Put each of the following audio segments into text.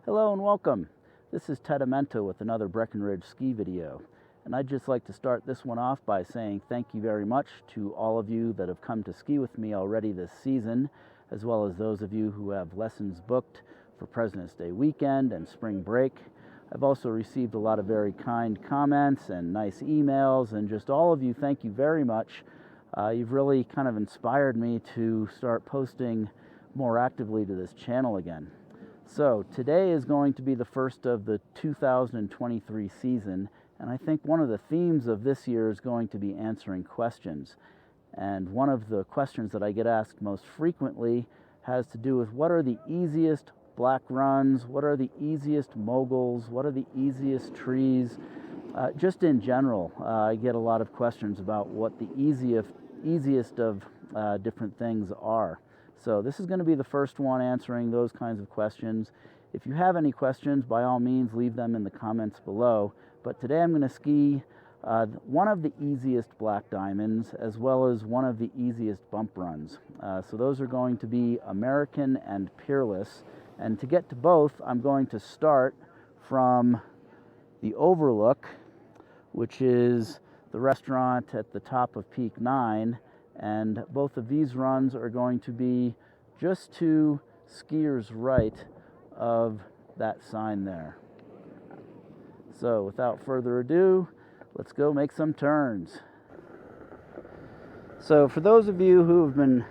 Hello and welcome. This is Ted Amento with another Breckenridge ski video. And I'd just like to start this one off by saying thank you very much to all of you that have come to ski with me already this season, as well as those of you who have lessons booked for President's Day weekend and spring break. I've also received a lot of very kind comments and nice emails, and just all of you, thank you very much. You've really kind of inspired me to start posting more actively to this channel again. So today is going to be the first of the 2023 season, and I think one of the themes of this year is going to be answering questions. And one of the questions that I get asked most frequently has to do with what are the easiest black runs, what are the easiest moguls, what are the easiest trees. Just in general, I get a lot of questions about what the easiest of different things are. So this is going to be the first one answering those kinds of questions. If you have any questions, by all means, leave them in the comments below. But today I'm going to ski one of the easiest black diamonds, as well as one of the easiest bump runs. So those are going to be American and Peerless. And to get to both, I'm going to start from the Overlook, which is the restaurant at the top of Peak 9. And both of these runs are going to be just to skiers right of that sign there. So without further ado, let's go make some turns. So for those of you who have been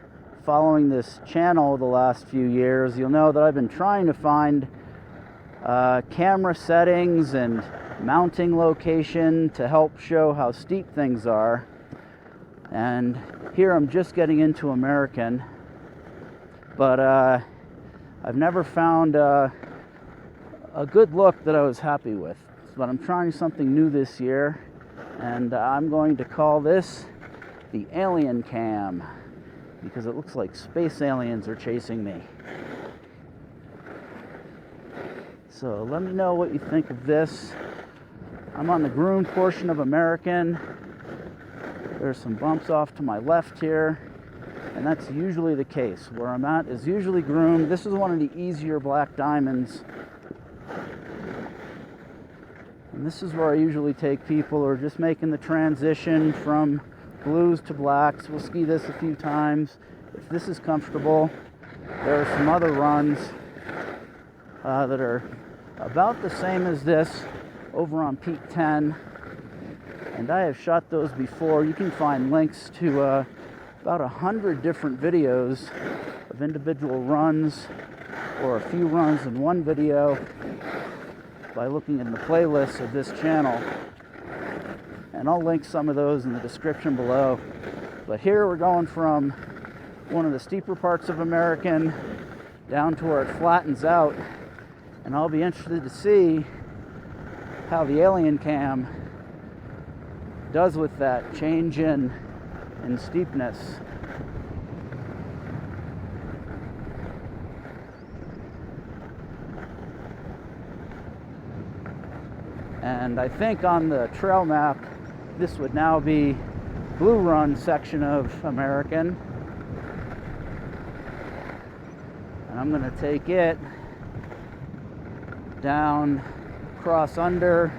following this channel the last few years, you'll know that I've been trying to find camera settings and mounting location to help show how steep things are. And here I'm just getting into American, but I've never found a good look that I was happy with. But I'm trying something new this year, and I'm going to call this the Alien Cam, because it looks like space aliens are chasing me. So let me know what you think of this. I'm on the groomed portion of American. There's some bumps off to my left here, and that's usually the case. Where I'm at is usually groomed. This is one of the easier black diamonds. And this is where I usually take people who are just making the transition from blues to blacks. We'll ski this a few times. If this is comfortable, there are some other runs that are about the same as this over on Peak 10. And I have shot those before. You can find links to about 100 different videos of individual runs, or a few runs in one video, by looking in the playlist of this channel. And I'll link some of those in the description below. But here we're going from one of the steeper parts of American down to where it flattens out. And I'll be interested to see how the Alien Cam does with that change in steepness. And I think on the trail map, this would now be Blue Run section of American. And I'm going to take it down, cross under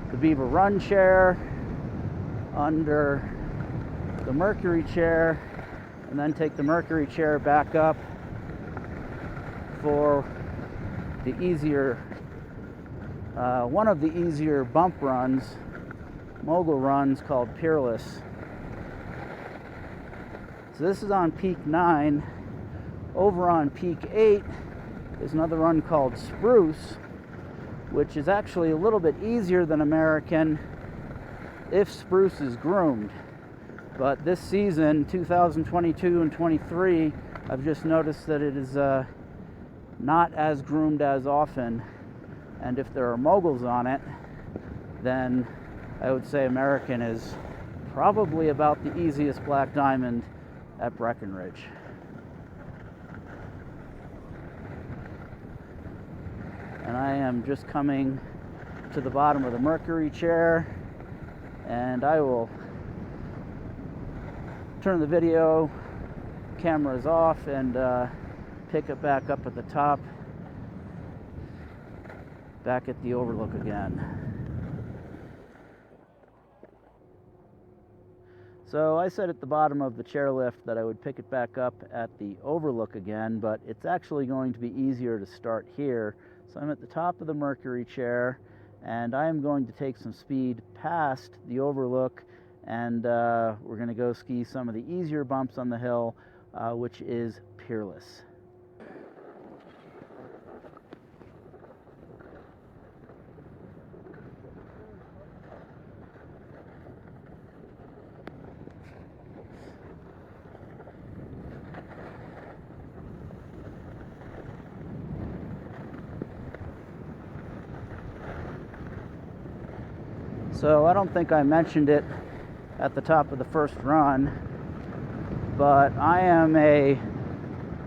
the Beaver Run chair, under the Mercury chair, and then take the Mercury chair back up for the easier, one of the easier bump runs, mogul runs, called Peerless. So this is on Peak 9. Over on Peak 8 is another run called Spruce, which is actually a little bit easier than American if Spruce is groomed. But this season, 2022 and 23, I've just noticed that it is not as groomed as often. And if there are moguls on it, then I would say American is probably about the easiest black diamond at Breckenridge. And I am just coming to the bottom of the Mercury chair, and I will turn the video cameras off and pick it back up at the top. back at the overlook again. So I said at the bottom of the chairlift that I would pick it back up at the overlook again, but it's actually going to be easier to start here. So I'm at the top of the Mercury chair, and I am going to take some speed past the overlook, and we're going to go ski some of the easier bumps on the hill, which is Peerless. So I don't think I mentioned it at the top of the first run, but I am a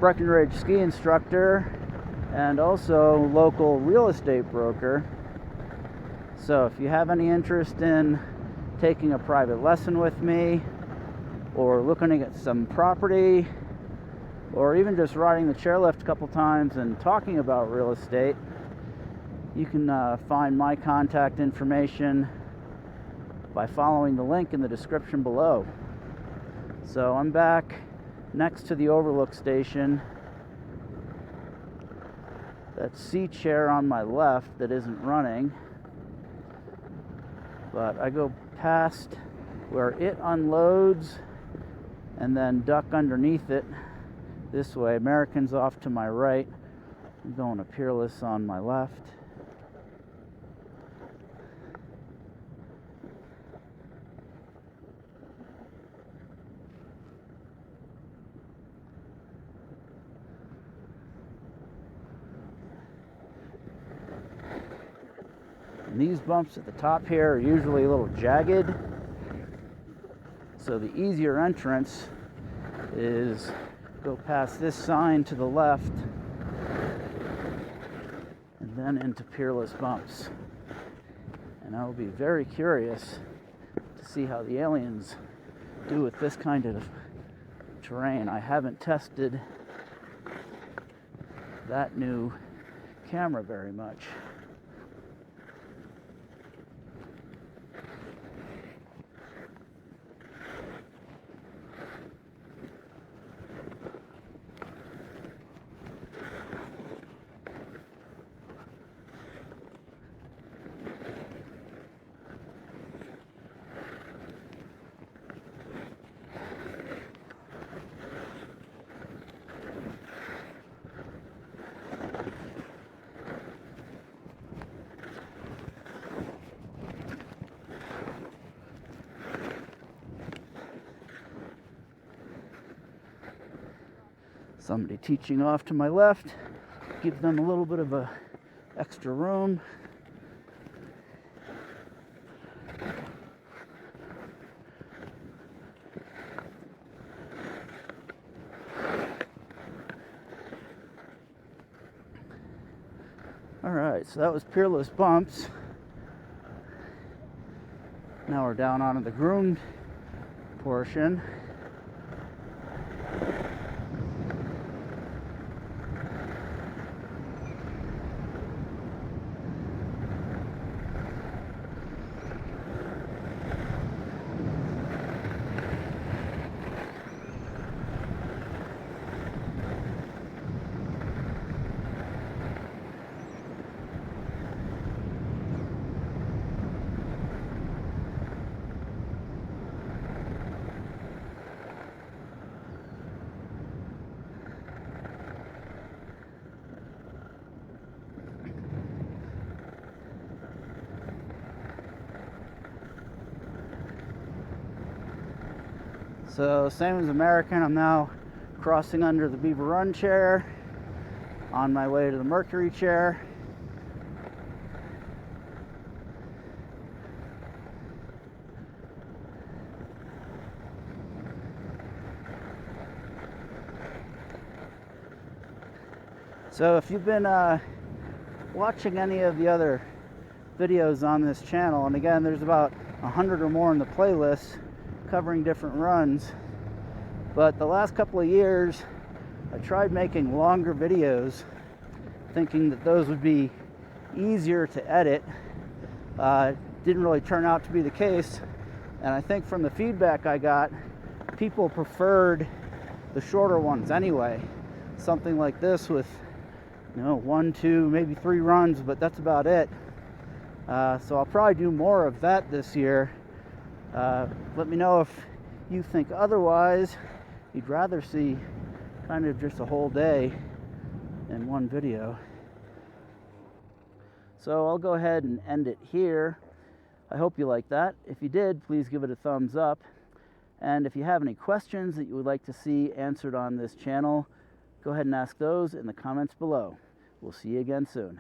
Breckenridge ski instructor and also local real estate broker. So if you have any interest in taking a private lesson with me, or looking at some property, or even just riding the chairlift a couple times and talking about real estate, you can find my contact information by following the link in the description below. So I'm back next to the overlook station. That C chair on my left that isn't running, but I go past where it unloads and then duck underneath it this way. American's off to my right. I'm going to Peerless on my left. And these bumps at the top here are usually a little jagged, so the easier entrance is go past this sign to the left and then into Peerless bumps. And I will be very curious to see how the aliens do with this kind of terrain. I haven't tested that new camera very much. Somebody teaching off to my left, give them a little bit of a extra room. All right, so that was Peerless bumps. Now we're down onto the groomed portion. So same as American, I'm now crossing under the Beaver Run chair on my way to the Mercury chair. So if you've been watching any of the other videos on this channel, and again there's about 100 or more in the playlist covering different runs, but the last couple of years I tried making longer videos thinking that those would be easier to edit. Didn't really turn out to be the case, and I think from the feedback I got, people preferred the shorter ones anyway. Something like this with 1, 2, maybe 3 runs, but that's about it. So I'll probably do more of that this year. Let me know if you think otherwise. You'd rather see kind of just a whole day in one video. So I'll go ahead and end it here. I hope you liked that. If you did, please give it a thumbs up. And if you have any questions that you would like to see answered on this channel, go ahead and ask those in the comments below. We'll see you again soon.